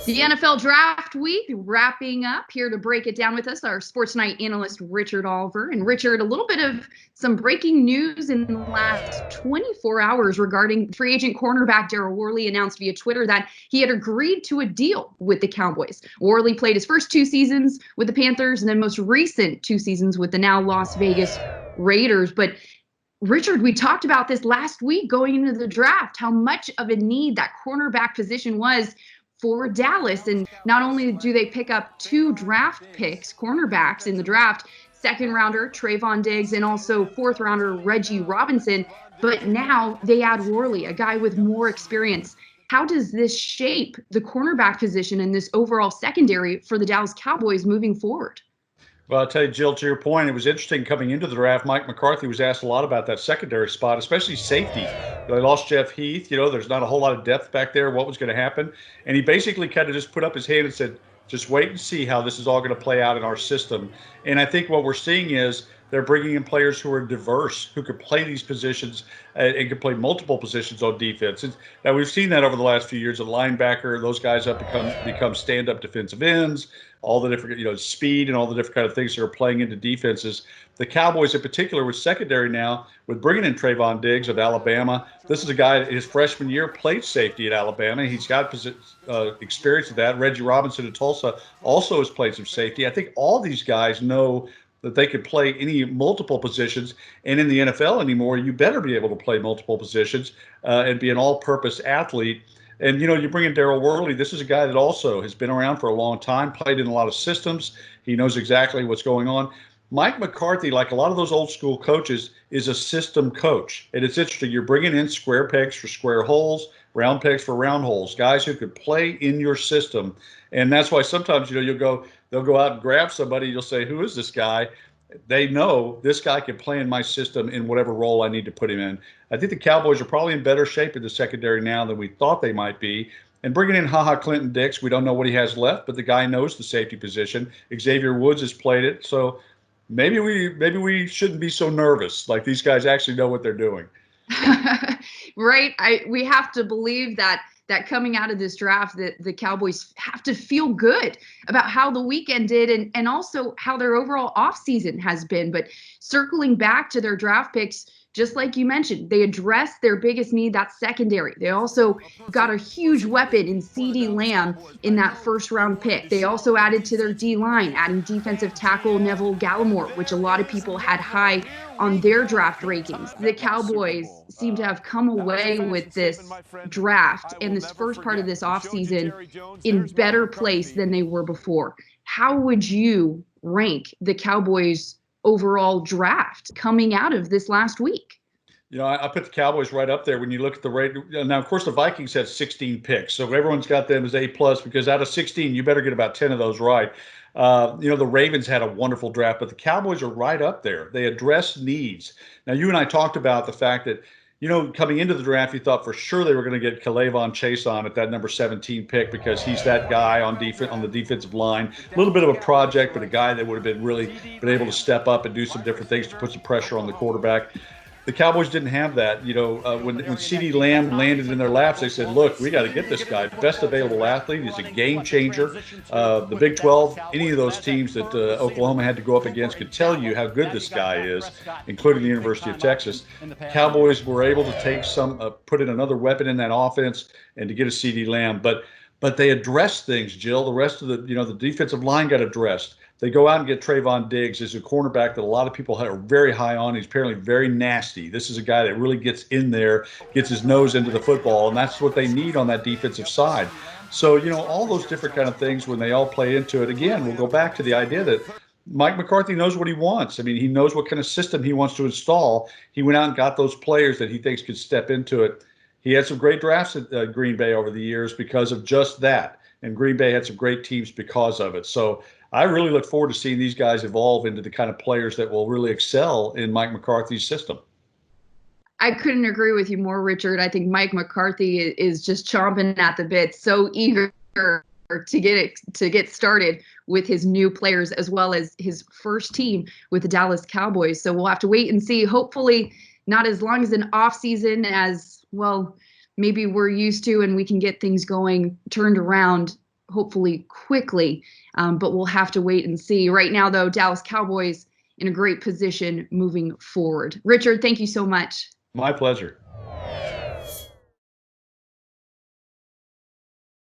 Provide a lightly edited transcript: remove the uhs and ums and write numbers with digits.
The NFL draft week wrapping up. Here to break it down with us, our Sports Night analyst, Richard Oliver. And Richard, a little bit of some breaking news in the last 24 hours regarding free agent cornerback Daryl Worley announced via Twitter that he had agreed to a deal with the Cowboys. Worley played his first 2 seasons with the Panthers and then most recent 2 seasons with the now Las Vegas Raiders. But Richard, we talked about this last week going into the draft, how much of a need that cornerback position was for Dallas. And not only do they pick up 2 draft picks, cornerbacks in the draft, second rounder Trayvon Diggs and also 4th rounder Reggie Robinson, but now they add Worley, a guy with more experience. How does this shape the cornerback position and this overall secondary for the Dallas Cowboys moving forward? Well, I'll tell you, Jill, to your point, it was interesting coming into the draft. Mike McCarthy was asked a lot about that secondary spot, especially safety. They lost Jeff Heath. There's not a whole lot of depth back there. What was going to happen? And he basically kind of just put up his hand and said, just wait and see how this is all going to play out in our system. And I think what we're seeing is they're bringing in players who are diverse, who could play these positions and can play multiple positions on defense. Now, we've seen that over the last few years. A linebacker, those guys have become stand-up defensive ends, all the different, speed and all the different kind of things that are playing into defenses. The Cowboys in particular with secondary now, with bringing in Trayvon Diggs of Alabama. This is a guy his freshman year played safety at Alabama. He's got experience with that. Reggie Robinson at Tulsa also has played some safety. I think all these guys know that they could play any multiple positions. And in the NFL anymore, you better be able to play multiple positions and be an all-purpose athlete. And, you bring in Daryl Worley. This is a guy that also has been around for a long time, played in a lot of systems. He knows exactly what's going on. Mike McCarthy, like a lot of those old school coaches, is a system coach. And it's interesting. You're bringing in square pegs for square holes, round pegs for round holes, guys who could play in your system. And that's why sometimes, they'll go out and grab somebody. You'll say, who is this guy? They know this guy can play in my system in whatever role I need to put him in. I think the Cowboys are probably in better shape in the secondary now than we thought they might be. And bringing in Clinton-Dix, we don't know what he has left, but the guy knows the safety position. Xavier Woods has played it. So maybe we shouldn't be so nervous. Like, these guys actually know what they're doing. Right. We have to believe that coming out of this draft, that the Cowboys have to feel good about how the weekend did and also how their overall offseason has been. But circling back to their draft picks, just like you mentioned, they addressed their biggest need, that secondary. They also got a huge weapon in CeeDee Lamb in that first-round pick. They also added to their D-line, adding defensive tackle Neville Gallimore, which a lot of people had high on their draft rankings. The Cowboys seem to have come away with this draft and this first part of this offseason in better place than they were before. How would you rank the Cowboys' overall draft coming out of this last week? I put the Cowboys right up there when you look at the rate. Now, of course, the Vikings had 16 picks, so everyone's got them as A+, because out of 16, you better get about 10 of those right. The Ravens had a wonderful draft, but the Cowboys are right up there. They address needs. Now, you and I talked about the fact that, coming into the draft, you thought for sure they were going to get K'Lavon Chaisson at that number 17 pick because he's that guy on the defensive line. A little bit of a project, but a guy that would have been able to step up and do some different things to put some pressure on the quarterback. The Cowboys didn't have that. When CeeDee Lamb landed in their laps, they said, look, we got to get this guy. Best available athlete. He's a game changer. The Big 12, any of those teams that Oklahoma had to go up against could tell you how good this guy is, including the University of Texas. Cowboys were able to take put in another weapon in that offense and to get a CeeDee Lamb. But they addressed things, Jill. The rest of the defensive line got addressed. They go out and get Trayvon Diggs as a cornerback that a lot of people are very high on. He's apparently very nasty. This is a guy that really gets in there, gets his nose into the football, and that's what they need on that defensive side. So, all those different kind of things, when they all play into it, again, we'll go back to the idea that Mike McCarthy knows what he wants. I mean, he knows what kind of system he wants to install. He went out and got those players that he thinks could step into it. He had some great drafts at Green Bay over the years because of just that. And Green Bay had some great teams because of it. So I really look forward to seeing these guys evolve into the kind of players that will really excel in Mike McCarthy's system. I couldn't agree with you more, Richard. I think Mike McCarthy is just chomping at the bit, so eager to get started with his new players as well as his first team with the Dallas Cowboys. So we'll have to wait and see. Hopefully not as long as an off season as, well, maybe we're used to, and we can get things turned around hopefully quickly. But we'll have to wait and see. Right now, though, Dallas Cowboys in a great position moving forward. Richard, thank you so much. My pleasure.